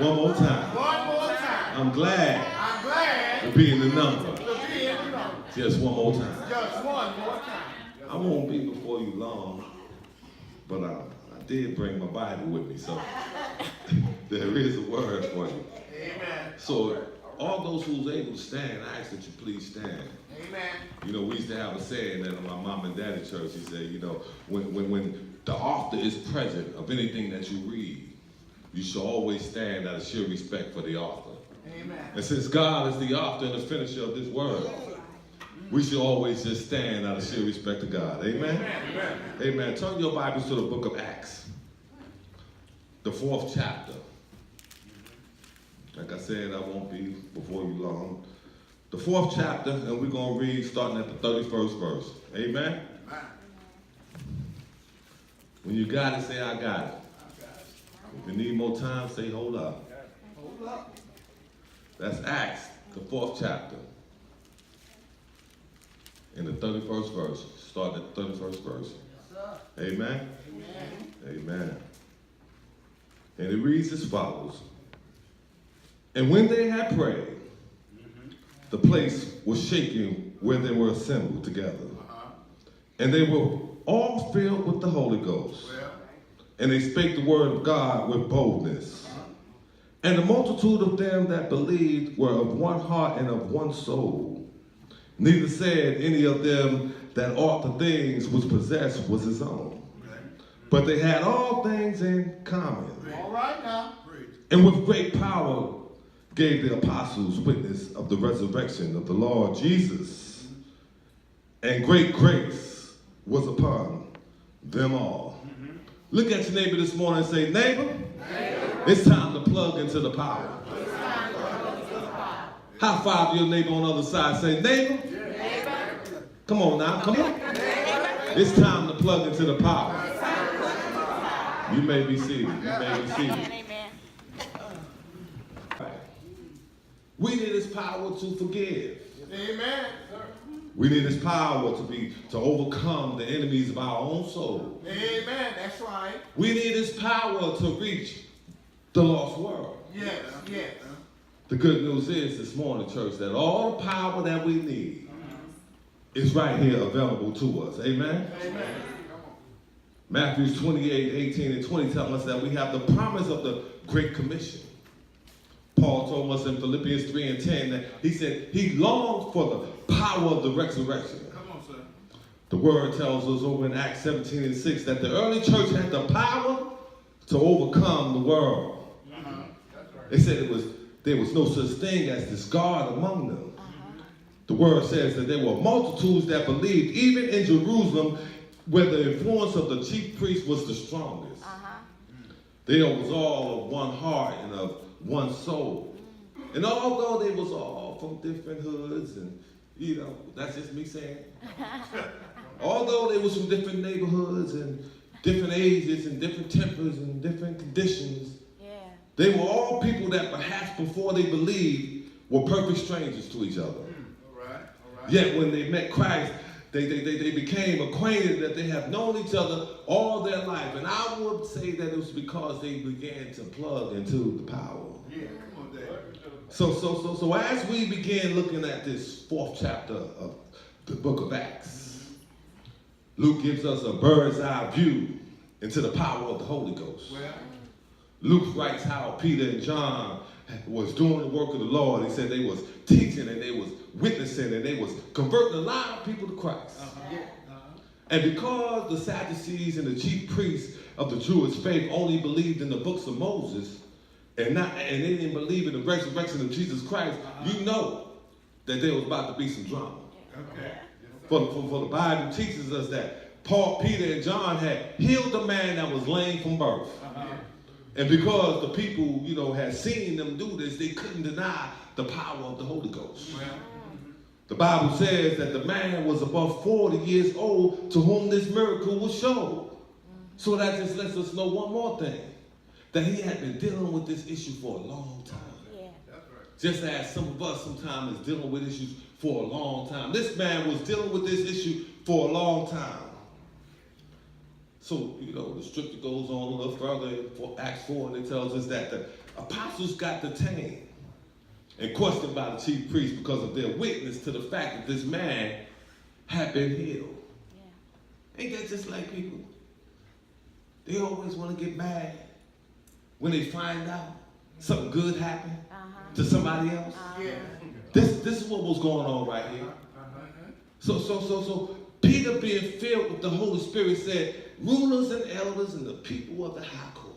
One more time. One more time. I'm glad I'm glad to be in the number. to be in the number. Just one more time. Just one more time. I won't be before you long, but I did bring my Bible with me, so there is a word for you. Amen. So all those who's able to stand, I ask that you please stand. Amen. You know, we used to have a saying that in my mom and daddy church. He said, you know, when the author is present of anything that you read, you should always stand out of sheer respect for the author. Amen. And since God is the author and the finisher of this word, we should always just stand out of sheer respect to God. Amen? Amen. Amen. Turn your Bibles to the book of Acts, the 4th chapter. Like I said, I won't be before you long. The 4th chapter, and we're going to read starting at the 31st verse. Amen? When you got it, say, I got it. If you need more time, say, hold up. Hold up. That's Acts, the 4th chapter. In the 31st verse. Start at the 31st verse. Amen? Amen. And it reads as follows. And when they had prayed, the place was shaken where they were assembled together. And they were all filled with the Holy Ghost. And they spake the word of God with boldness. And the multitude of them that believed were of one heart and of one soul. Neither said any of them that aught the things which possessed was his own. But they had all things in common. All right now. And with great power gave the apostles witness of the resurrection of the Lord Jesus. And great grace was upon them all. Look at your neighbor this morning and say, neighbor, it's time to plug into the power. High five your neighbor on the other side. Say, neighbor. Come on now, come on. It's time to plug into the power. You may be seated. You may be seated. We need his power to forgive. Amen. We need his power to overcome the enemies of our own soul. Amen. That's right. We need his power to reach the lost world. Yes, yes. The good news is this morning, church, that all the power that we need is right here available to us. Amen? Amen. Matthew 28, 18 and 20 tell us that we have the promise of the Great Commission. Paul told us in Philippians 3 and 10 that he said he longed for the power of the resurrection. Come on, sir. The word tells us over in Acts 17 and 6 that the early church had the power to overcome the world. They said there was no such thing as this God among them. The word says that there were multitudes that believed, even in Jerusalem, where the influence of the chief priest was the strongest. They was all of one heart and of one soul. And although they was all from different hoods, and you know, that's just me saying. Although they was from different neighborhoods and different ages and different tempers and different conditions, they were all people that perhaps before they believed were perfect strangers to each other. All right. Yet when they met Christ, they became acquainted that they have known each other all their life. And I would say that it was because they began to plug into the power. Yeah, come on, Dad. So as we begin looking at this 4th chapter of the book of Acts, Luke gives us a bird's eye view into the power of the Holy Ghost. Well, Luke writes how Peter and John was doing the work of the Lord. He said they was teaching and they was witnessing and they was converting a lot of people to Christ. And because the Sadducees and the chief priests of the Jewish faith only believed in the books of Moses and they didn't believe in the resurrection of Jesus Christ, you know that there was about to be some drama. okay. For the Bible teaches us that Peter and John had healed a man that was lame from birth. And because the people, you know, had seen them do this, they couldn't deny the power of the Holy Ghost. The Bible says that the man was above 40 years old to whom this miracle was shown. So that just lets us know one more thing, that he had been dealing with this issue for a long time. Just as some of us sometimes is dealing with issues for a long time. This man was dealing with this issue for a long time. So, you know, the scripture goes on a little further for Acts 4, and it tells us that apostles got detained and questioned by the chief priests because of their witness to the fact that this man had been healed. Yeah. Ain't that just like people? They always want to get mad when they find out something good happened to somebody else. Yeah. This is what was going on right here. So Peter, being filled with the Holy Spirit, said, rulers and elders and the people of the high court.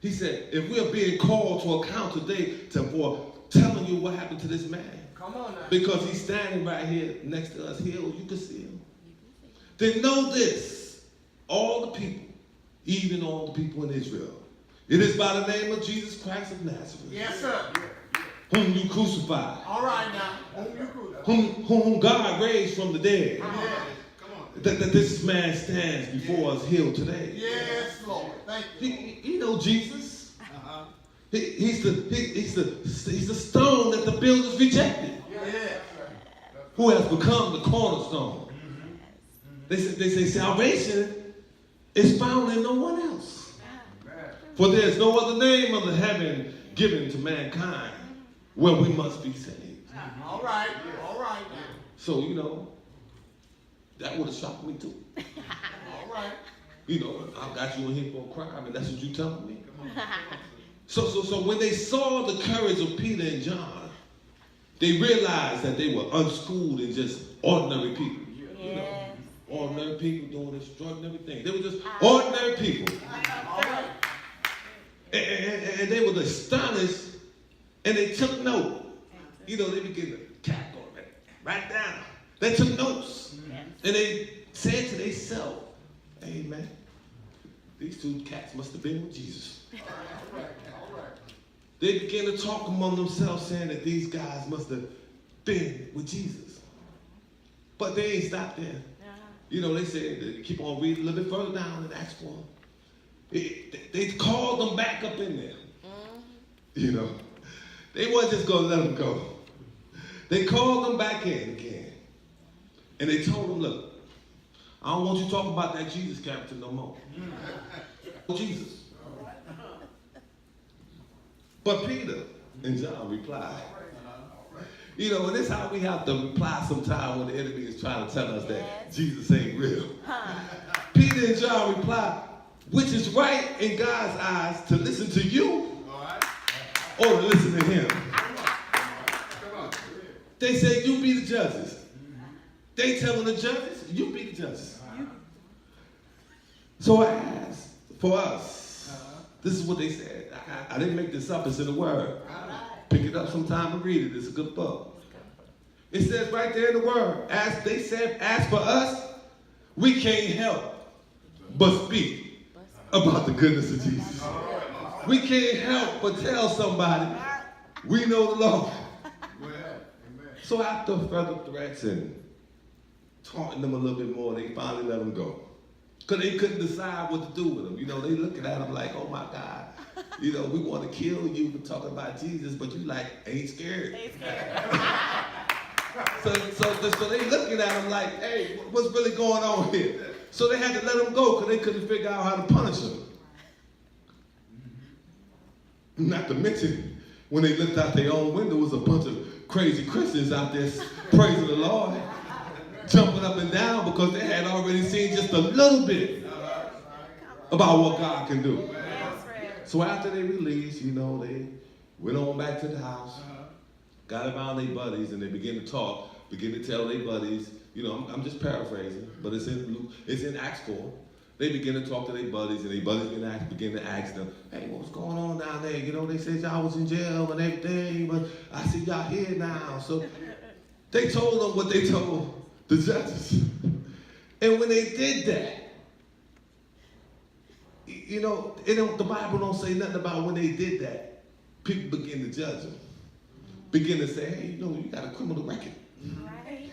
He said, if we are being called to account today for telling you what happened to this man, Come on now. because he's standing right here next to us here, you can see him. Then know this, all the people, even all the people in Israel, it is by the name of Jesus Christ of Nazareth, Yes, sir. whom you crucified, All right now. Whom you crucified. whom God raised from the dead, Yeah. Come on. that this man stands before us healed today. Yes, Lord. Thank you. You know Jesus. He's the stone that the builders rejected, Yeah. who has become the cornerstone. They say salvation is found in no one else. For there is no other name under heaven given to mankind where we must be saved. All right. All right now. So, you know, that would have shocked me too. All right. You know, I got you in here for a crime, and that's what you telling me? So when they saw the courage of Peter and John, they realized that they were unschooled and just ordinary people. You know, ordinary people doing extraordinary things. They were just ordinary people. All right. And they were astonished, and they took note. You know, they began to cackle, right down. They took notes, and they said to themselves, "Hey, man, these two cats must have been with Jesus." All right. They began to talk among themselves, saying that these guys must have been with Jesus. But they ain't stopped there. You know, they said, they keep on reading a little bit further down in Acts 4. They called them back up in there. You know, they wasn't just going to let them go. They called them back in again. And they told them, look, I don't want you talking about that Jesus character no more. Jesus. But Peter and John replied. You know, and this is how we have to reply sometimes when the enemy is trying to tell us that Jesus ain't real. Peter and John replied, which is right in God's eyes, to listen to you or to listen to him. They say, you be the judges. They telling the judges, you be the judges. So I asked for us. This is what they said. I didn't make this up. It's in the Word. Pick it up sometime and read it. It's a good book. It says right there in the Word, as they said, as for us, we can't help but speak about the goodness of Jesus. We can't help but tell somebody we know the Lord. So after further threats and taunting them a little bit more, they finally let them go. Because they couldn't decide what to do with them. You know, they looking at them like, oh my God, you know, we want to kill you for talking about Jesus, but you like, ain't scared. So they looking at them like, hey, what's really going on here? So they had to let them go because they couldn't figure out how to punish them. Not to mention, when they looked out their own window, was a bunch of crazy Christians out there praising the Lord, jumping up and down because they had already seen just a little bit about what God can do. So after they released, you know, they went on back to the house, got around their buddies, and they began to talk, began to tell their buddies, you know, I'm just paraphrasing, but it's in Acts 4. They begin to talk to their buddies, and their buddies begin to ask them, hey, what's going on down there? You know, they said y'all was in jail and everything, but I see y'all here now. So they told them what they told the judges. And when they did that, you know, the Bible don't say nothing about when they did that. People begin to judge them. Begin to say, hey, you know, you got a criminal record. Right.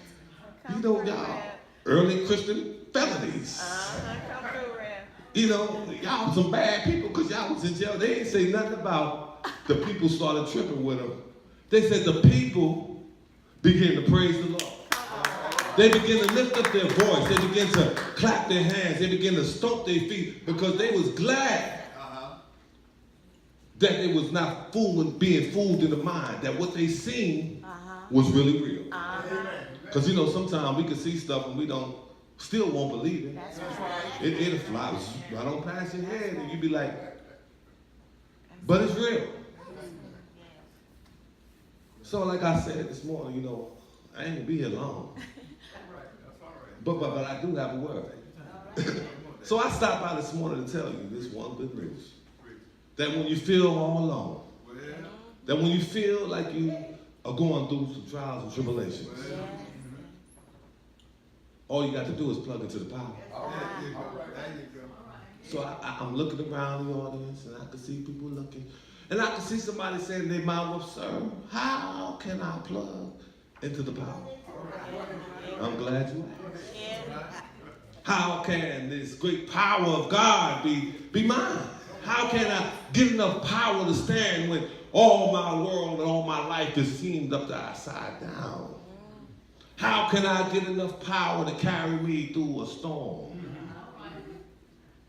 You know, y'all, early Christian felonies. You know, y'all was some bad people because y'all was in jail. They didn't say nothing about the people started tripping with them. They said the people began to praise the Lord. They began to lift up their voice. They began to clap their hands. They began to stomp their feet because they was glad that it was not being fooled in the mind, that what they seen was really real. Because you know, sometimes we can see stuff and we still won't believe it. That's right. It'll fly right on past your head and you be like, but it's real. So like I said this morning, you know, I ain't gonna be here long. But I do have a word. So I stopped by this morning to tell you this one good news. That when you feel all alone, that when you feel like you are going through some trials and tribulations, all you got to do is plug into the power. So I'm looking around the audience and I can see people looking. And I can see somebody saying they mouth, well, sir, how can I plug into the power? I'm glad you asked. How can this great power of God be mine? How can I get enough power to stand when all my world and all my life is seemed upside down? How can I get enough power to carry me through a storm?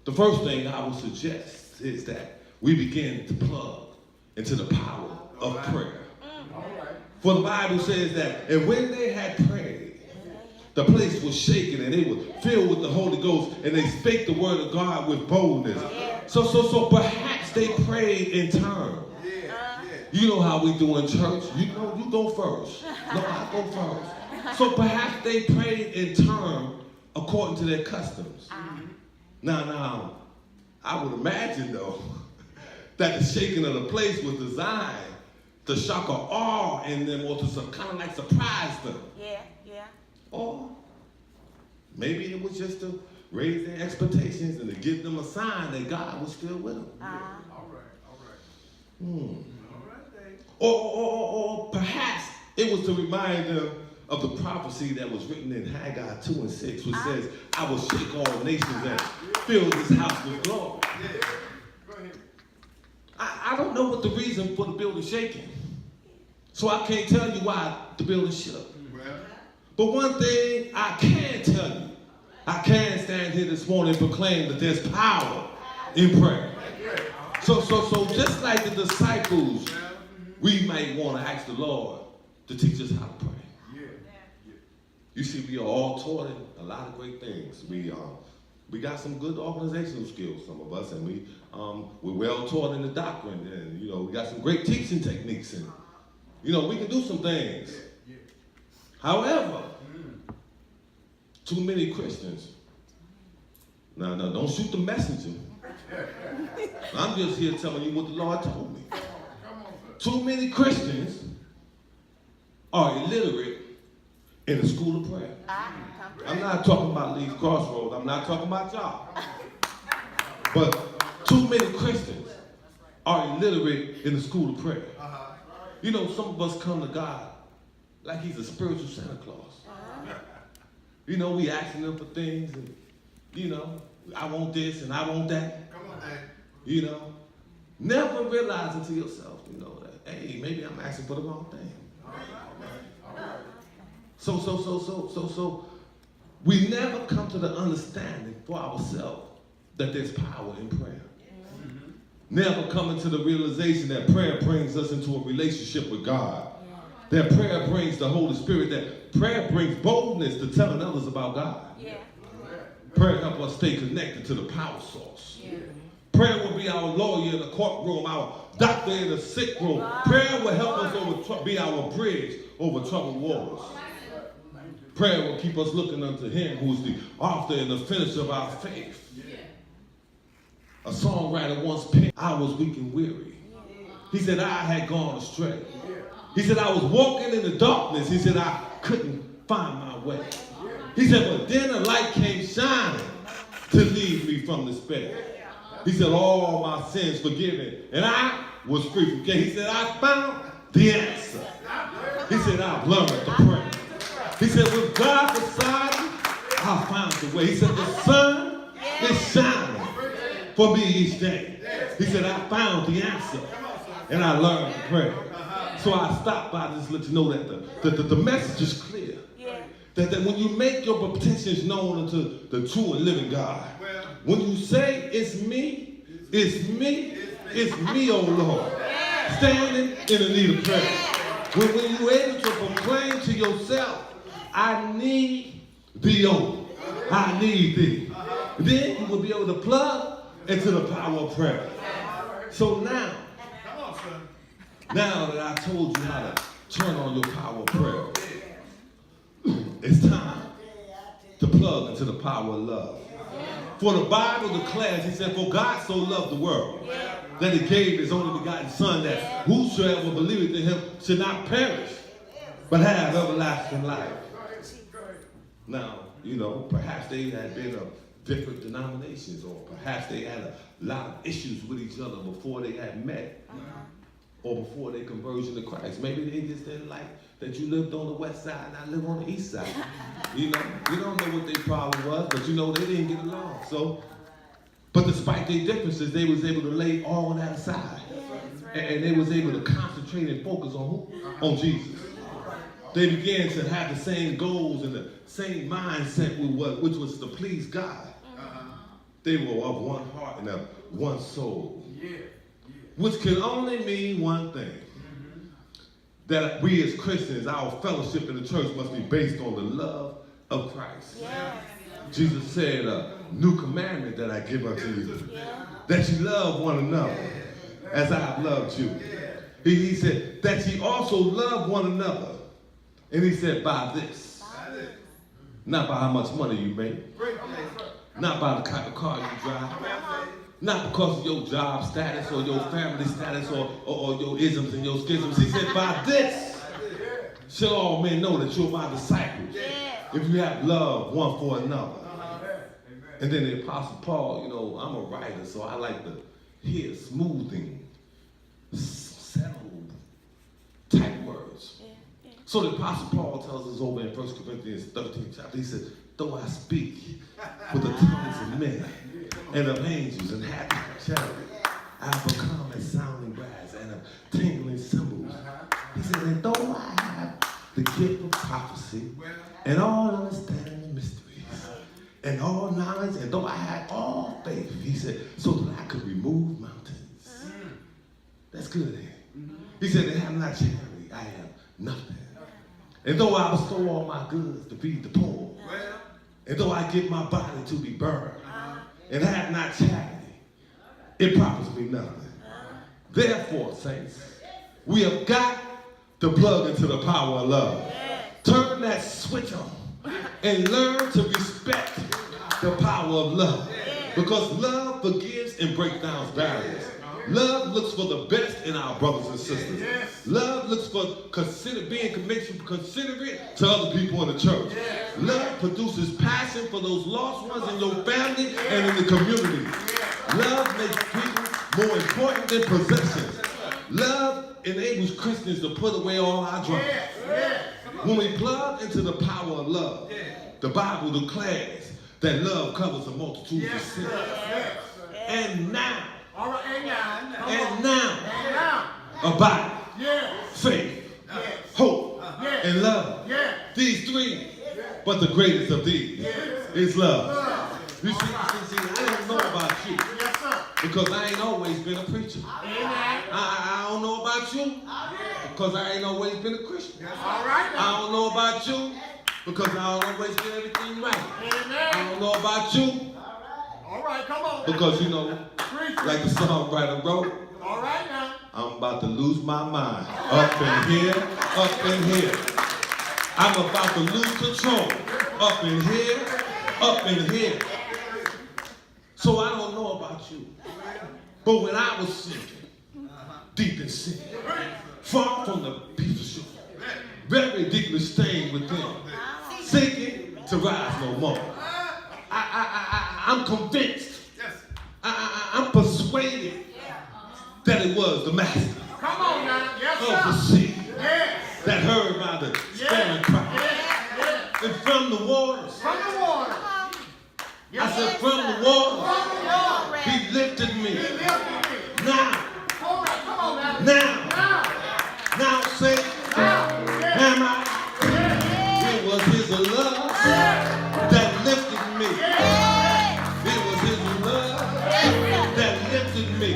The first thing I would suggest is that we begin to plug into the power of prayer. For the Bible says that, and when they had prayed, the place was shaken and they were filled with the Holy Ghost and they spake the word of God with boldness. So perhaps they prayed in turn. You know how we do in church. You know, you go first. No, I go first. So perhaps they prayed in turn according to their customs. Now, I would imagine though that the shaking of the place was designed to shock or awe in them or to kind of like surprise them. Or maybe it was just to raise their expectations and to give them a sign that God was still with them. All right. Or perhaps it was to remind them of the prophecy that was written in Haggai 2:6, which says, I will shake all nations and fill this house with glory. I don't know what the reason for the building shaking. So I can't tell you why the building shook. But one thing I can tell you, I can stand here this morning and proclaim that there's power in prayer. So just like the disciples, we might want to ask the Lord to teach us how to pray. You see, we are all taught in a lot of great things. We got some good organizational skills, some of us, and we're well taught in the doctrine, and you know, we got some great teaching techniques, and you know, we can do some things. However, too many Christians. No, don't shoot the messenger. I'm just here telling you what the Lord told me. Too many Christians are illiterate in the school of prayer. I'm not talking about Lee's Crossroads. I'm not talking about y'all. But too many Christians are illiterate in the school of prayer. You know, some of us come to God like he's a spiritual Santa Claus. You know, we asking him for things and, you know, I want this and I want that. You know, never realizing to yourself, you know, that, hey, maybe I'm asking for the wrong thing. So we never come to the understanding for ourselves that there's power in prayer. Never coming to the realization that prayer brings us into a relationship with God. That prayer brings the Holy Spirit. That prayer brings boldness to telling others about God. Prayer helps us stay connected to the power source. Prayer will be our lawyer in the courtroom, our doctor in the sick room. Prayer will help us be our bridge over troubled waters. Prayer will keep us looking unto him who's the author and the finisher of our faith. A songwriter once penned, I was weak and weary. He said, I had gone astray. He said, I was walking in the darkness. He said, I couldn't find my way. He said, but then a light came shining to lead me from despair. He said, all my sins forgiven, and I was free from care. He said, I found the answer. He said, I've learned to pray. He said, with God beside me, I found the way. He said, the sun is shining for me each day. He said, I found the answer, and I learned to pray. So I stopped by to just let you know that the message is clear. That when you make your petitions known unto the true and living God, when you say, it's me, It's me, oh Lord, standing in the need of prayer. When you're able to proclaim to yourself, I need thee, oh, I need thee. Then you will be able to plug into the power of prayer. So now that I told you how to turn on your power of prayer, it's time to plug into the power of love. For the Bible declares, he said, for God so loved the world that he gave his only begotten son, that whosoever believeth in him should not perish, but have everlasting life. Now, you know, perhaps they had been of different denominations, or perhaps they had a lot of issues with each other before they had met, or before their conversion to Christ. Maybe they just didn't like that you lived on the west side and I live on the east side. You know, you don't know what their problem was, but you know they didn't get along. So, but despite their differences, they was able to lay all of that aside. And they was able to concentrate and focus on who? On Jesus. They began to have the same goals and the same mindset, which was to please God. They were of one heart and of one soul. Which can only mean one thing. That we as Christians, our fellowship in the church must be based on the love of Christ. Jesus said, a new commandment that I give unto you. That you love one another as I have loved you. He said, that ye also love one another. And he said, by this. Not by how much money you make. Not by the kind of car you drive. Not because of your job status or your family status or your isms and your schisms. He said, by this shall all men know that you're my disciples. If you have love one for another. And then the Apostle Paul, you know, I'm a writer, so I like to hear smoothing, settled type words. So the Apostle Paul tells us over in 1 Corinthians 13 chapter, he said, though I speak with the tongues of men and of angels and have not charity, I have become a sounding brass and a tingling cymbals. He said, and though I have the gift of prophecy and all understanding of mysteries and all knowledge, and though I had all faith, he said, so that I could remove mountains. That's good. He said, and have not charity, I have nothing. And though I bestow all my goods to feed the poor, and though I give my body to be burned, and have not charity, it profits me nothing. Therefore, saints, we have got to plug into the power of love. Turn that switch on and learn to respect the power of love. Because love forgives and breaks down barriers. Love looks for the best in our brothers and sisters. Love looks for being considerate to other people in the church. Love produces passion for those lost ones in your family and in the community. Love makes people more important than possessions. Love enables Christians to put away all our drama. When we plug into the power of love, the Bible declares that love covers a multitude of sins. And now, abide, faith, hope, and love. These three, but the greatest of these is love. You see, I don't know about you, because I ain't always been a preacher. I don't know about you, because I ain't always been a Christian. I don't know about you, because I don't always get everything right. I don't know about you, because, you know, like the songwriter wrote, I'm about to lose my mind. Up in here, up in here. I'm about to lose control. Up in here, up in here. So I don't know about you, but when I was sinking, deep in sin, far from the peace of shore, very deeply stained within, sinking to rise no more. I'm convinced, I'm persuaded that it was the master of the sea that heard by the sparing cry. And from the waters, I said, from the waters, he lifted me. Now say, am I? It was his love that lifted me. It was his love that lifted me.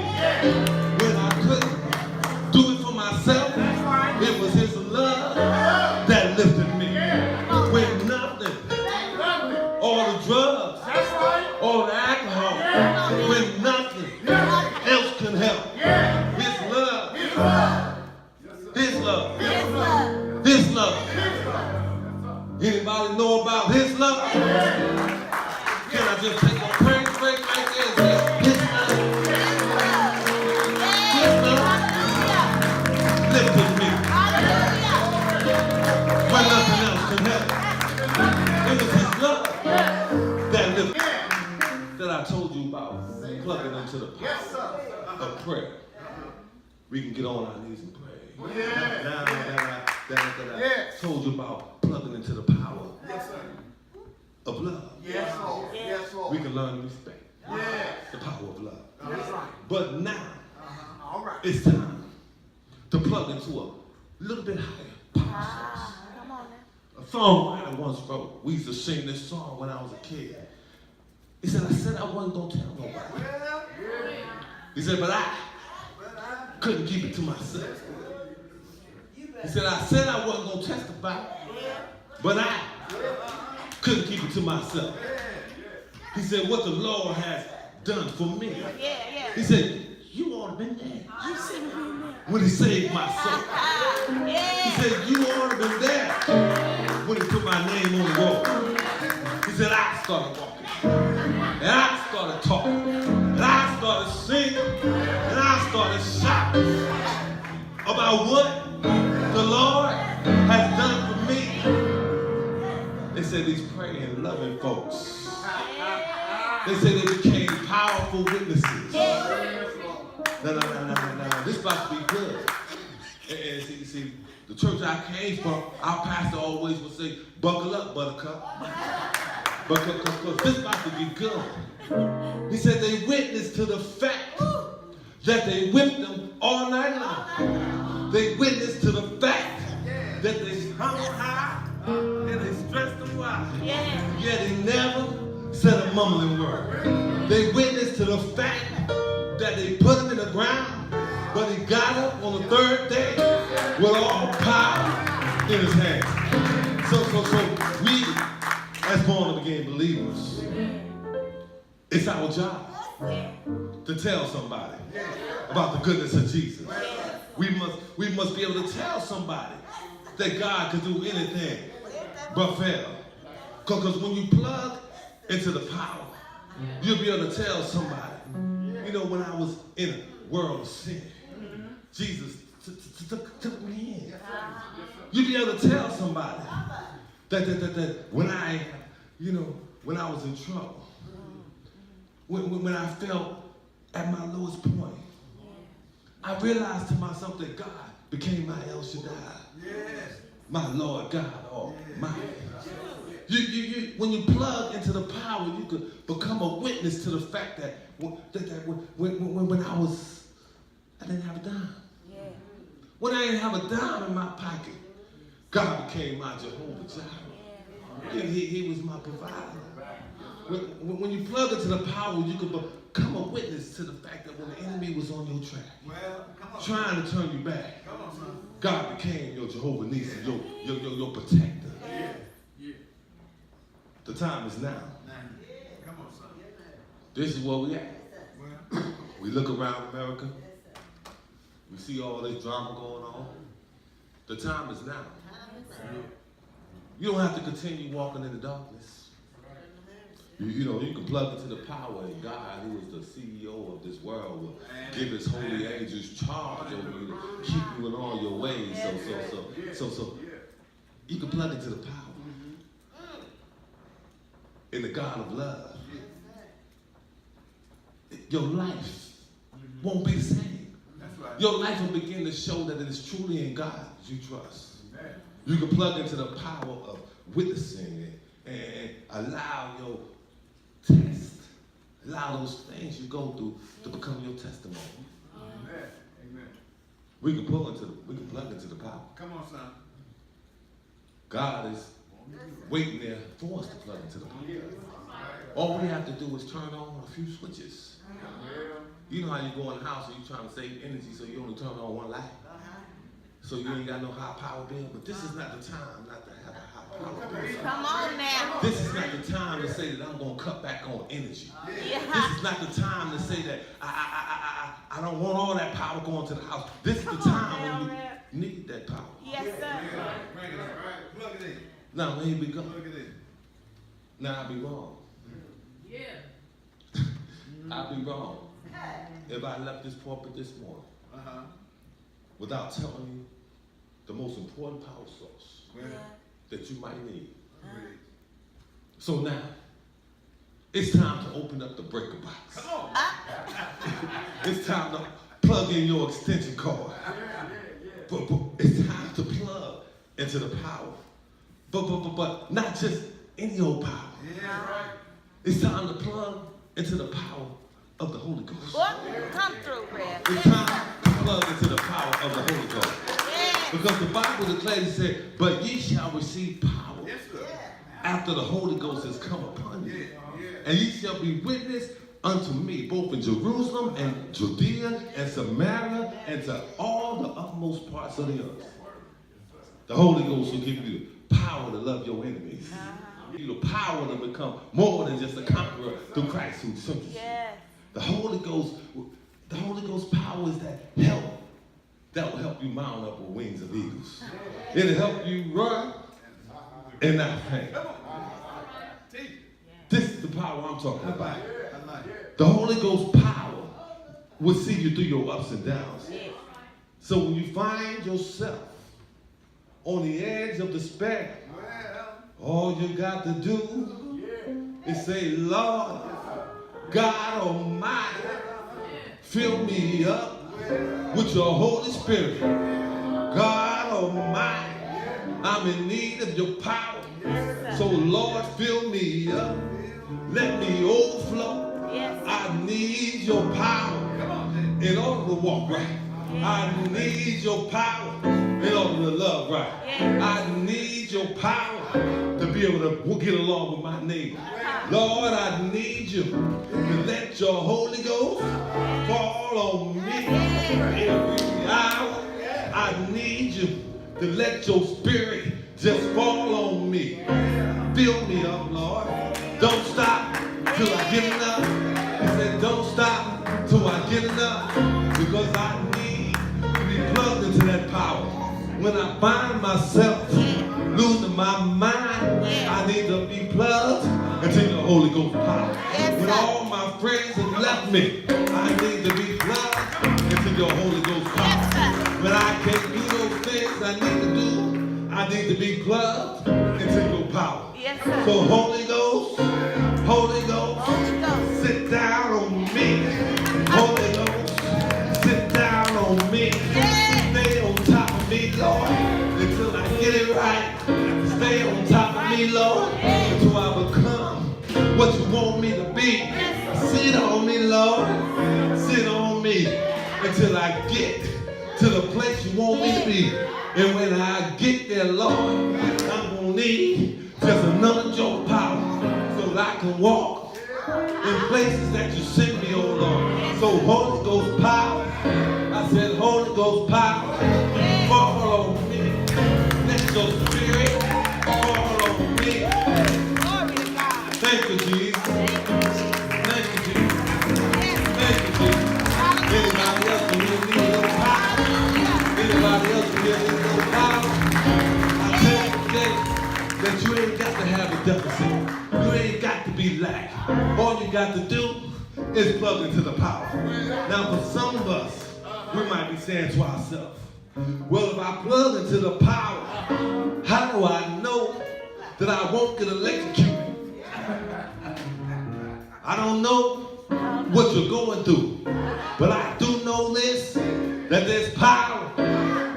about plugging into the power of prayer. We can get on our knees and pray. Now that I told you about plugging into the power of love, we can learn to respect the power of love. But now, it's time to plug into a little bit higher power source. Come on now. A songwriter once wrote, we used to sing this song when I was a kid. He said, I said I wasn't going to tell nobody. He said, but I couldn't keep it to myself. He said, I said I wasn't going to testify, but I couldn't keep it to myself. He said, what the Lord has done for me. He said, you ought to have been there You should have been there. when he saved my soul. He said, you ought to have been there when he put my name on the wall. He said, I started walking. And I started talking. And I started singing. And I started shouting about what the Lord has done for me. They said these praying, loving folks. They said they became powerful witnesses. No. This about to be good. And see, the church I came from, our pastor always would say, buckle up, buttercup. Because this about to be good. He said they witnessed to the fact that they whipped them all night long. They witnessed to the fact that they hung high and they stretched them wide. Yet he never said a mumbling word. They witnessed to the fact that they put him in the ground, but he got up on the third day with all power in his hands. So we, as born again believers, it's our job to tell somebody about the goodness of Jesus. We must be able to tell somebody that God can do anything but fail. Because when you plug into the power, you'll be able to tell somebody, you know, when I was in a world of sin, Jesus took me in. You'll be able to tell somebody that when I was in trouble, when I felt at my lowest point, I realized to myself that God became my El Shaddai, my Lord God Almighty. When you plug into the power, you could become a witness to the fact that when I didn't have a dime. When I didn't have a dime in my pocket, God became my Jehovah Jireh. He was my provider. When you plug into the power, you could become a witness to the fact that when the enemy was on your track, trying to turn you back, God became your Jehovah Nissi, your protector. The time is now. This is where we at. We look around America. We see all this drama going on. The time is now. You don't have to continue walking in the darkness. You can plug into the power, and God, who is the CEO of this world, will give his holy angels charge over you to keep you in all your ways. So you can plug into the power in the God of love. Your life won't be the same. Your life will begin to show that it is truly in God you trust. You can plug into the power of witnessing and allow your test, allow those things you go through to become your testimony. Amen. We can plug into the power. Come on, son. God is waiting there for us to plug into the power. All we have to do is turn on a few switches. You know how you go in the house and you're trying to save energy, so you only turn on one light. So you ain't got no high power bill. But this is not the time not to have a high power bill. Come on now. This is not the time to say that I'm going to cut back on energy. This is not the time to say that I don't want all that power going to the house. This is the time when you need that power. Yes, sir. Bring it up, right? Plug it in. Now, here we go. Plug it in. Now, I'd be wrong. Yeah. I'd be wrong if I left this pulpit this morning without telling you the most important power source that you might need. So now, It's time to open up the breaker box. Come on. It's time to plug in your extension cord. But it's time to plug into the power. But not just any old power. Yeah, right. It's time to plug into the power of the Holy Ghost. What? Come through, Red. It's time to plug into the power of the Holy Ghost. Yes. Because the Bible declares, it said, but ye shall receive power Yes, sir. after the Holy Ghost has come upon you. Yeah, yeah. And ye shall be witness unto me, both in Jerusalem and Judea and Samaria and to all the utmost parts of the earth. The Holy Ghost will give you the power to love your enemies. Give you the power to become more than just a conqueror through Christ who strengthens you. Yes. The Holy Ghost power is that help. That will help you mount up with wings of eagles. It'll help you run and not faint. Come on. Teach. This is the power I'm talking I about. like it. I like it. The Holy Ghost power will see you through your ups and downs. So when you find yourself on the edge of despair, Well, all you got to do is say, Lord, God Almighty, fill me up with your Holy Spirit. God Almighty, I'm in need of your power. So Lord, fill me up. Let me overflow. Yes. I need your power come on, then. in order to walk right. I need your power in order to love right. Yes. I need your power to be able to get along with my neighbor. Lord, I need you to let your Holy Ghost fall on me every hour. I need you to let your spirit just fall on me. Fill me up, Lord. Don't stop till I get enough. He said, don't stop till I get enough. Because I need to be plugged into that power. When I find myself losing my mind, I need to be plugged into the Holy Ghost power. Yes, When sir. all my friends have left me, I need to be plugged into your Holy Ghost power. Yes, sir. When I can't do those things I need to do, I need to be plugged into your power. Yes, sir. So Holy Ghost, Holy Ghost, Holy Ghost. sit down on me. Holy Ghost, sit down on me. Stay on top of me, Lord, until I get it right. Stay on top of me, Lord, until I become what you want me to be. Sit on me, Lord. Sit on me until I get to the place you want me to be. And when I get there, Lord, I'm going to need just another joke power so that I can walk in places that you send me, oh Lord. So Holy Ghost power, I said Holy Ghost power, fall on me. Let your spirit fall on me. Glory to God. Thank you, Jesus. Thank you, Jesus. Yes. Thank you, Jesus. Anybody else can hear me a little power? Anybody else can hear me a little power? I tell you today that you ain't got to have a deficit. You ain't got to be lacking. All you got to do is plug into the power. Now, for some of us, we might be saying to ourselves, well, if I plug into the power, how do I know that I won't get electrocuted? I don't know what you're going through, but I do know this, that there's power,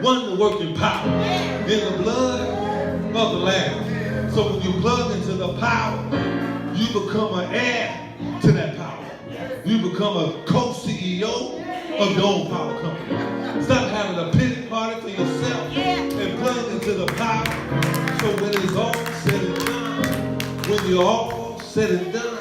wonder-working power in the blood of the Lamb. So when you plug into the power, you become an heir to that power. You become a co-CEO of your own power company. Stop having a pity party for yourself and plug into the power. So when it's all said and done, when you're all said and done,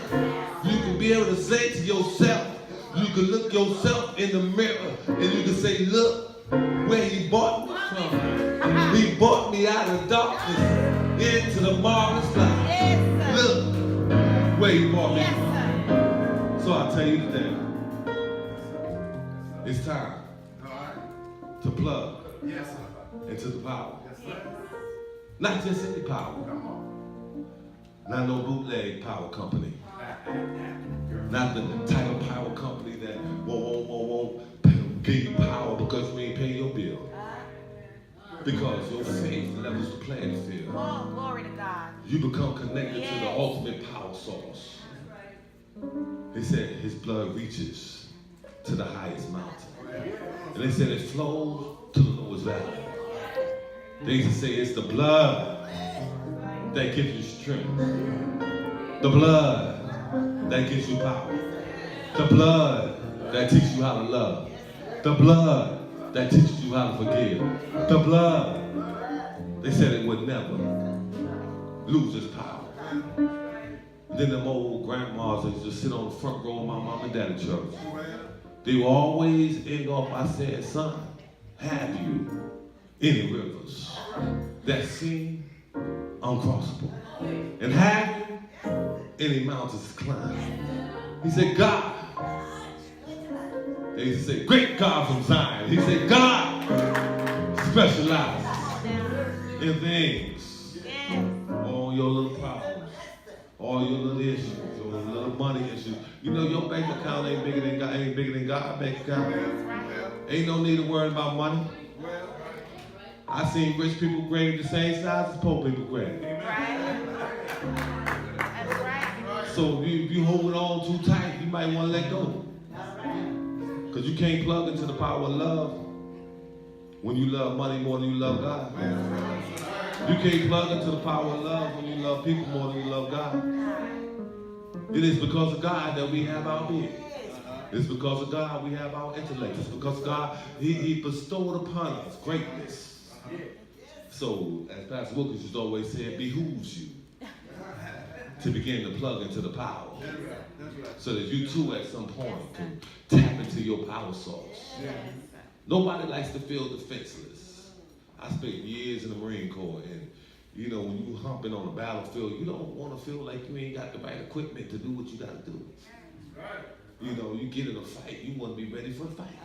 you can be able to say to yourself, you can look yourself in the mirror and you can say, look where he brought me from. He brought me out of darkness into the marvelous light. Yes, sir. Look where he brought me Yes, from. sir. So I tell you today, it's time All right. to plug Yes, sir. into the power. Yes, sir. Not just any power. Come on. Not no bootleg power company. Not the type of power company that won't give you power because you ain't paying your bill. Because your faith levels the playing field. Oh, glory to God. You become connected to the ultimate power source. He said his blood reaches to the highest mountain. And they said it flows to the lowest valley. They used to say it's the blood that gives you strength. The blood that gives you power. The blood that teaches you how to love. The blood that teaches you how to forgive. The blood, they said it would never lose its power. Then them old grandmas that used to sit on the front row of my mom and daddy church. They will always end off by saying, son, have you any rivers that seem uncrossable? And have you any mountains to climb? He said, God. They used to say, great God from Zion. He said, God specializes in things. All your little problems, all your little issues, your little money issues. You know your bank account ain't bigger than God's bank account. Ain't no need to worry about money. I seen rich people grave the same size as poor people grave. So if you hold it on too tight, you might want to let go. Because you can't plug into the power of love when you love money more than you love God. You can't plug into the power of love when you love people more than you love God. It is because of God that we have our being. It's because of God we have our intellect. It's because God, He bestowed upon us greatness. So, as Pastor Wilkins used to always say, it behooves you to begin to plug into the power. So that you too at some point can tap into your power source. Nobody likes to feel defenseless. I spent years in the Marine Corps, and you know, when you humping on the battlefield, you don't want to feel like you ain't got the right equipment to do what you got to do. You know, you get in a fight, you want to be ready for the fight.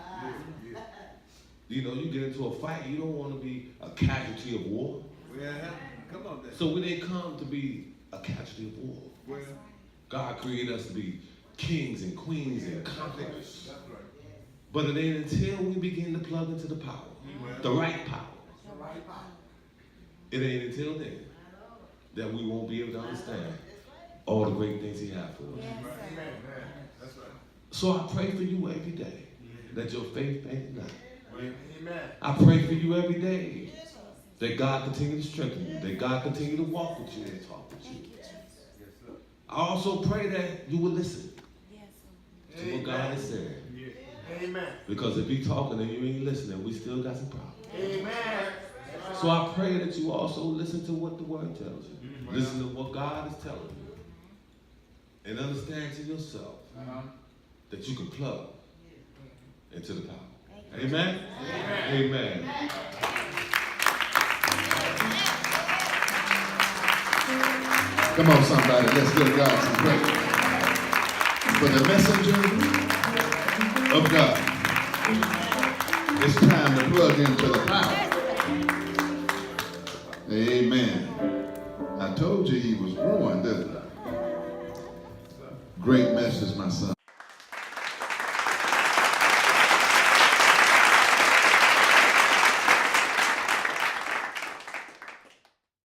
You know, you get into a fight, you don't want to be a casualty of war. So when they come to be a casualty of war, God created us to be kings and queens and conquerors. But it ain't until we begin to plug into the power, the right power. It ain't until then that we won't be able to understand all the great things He has for us. So I pray for you every day that your faith faint not. I pray for you every day that God continue to strengthen you, that God continue to walk with you and talk with you. I also pray that you will listen to what God has said. Because if He's talking and you ain't listening, we still got some problems. So I pray that you also listen to what the Word tells you. Listen to what God is telling you. And understand to yourself that you can plug into the power. Amen? Amen. Come on, somebody, let's give God some praise. For the messenger of God. It's time to plug into the power. Amen. I told you he was growing, didn't I? Great message, my son.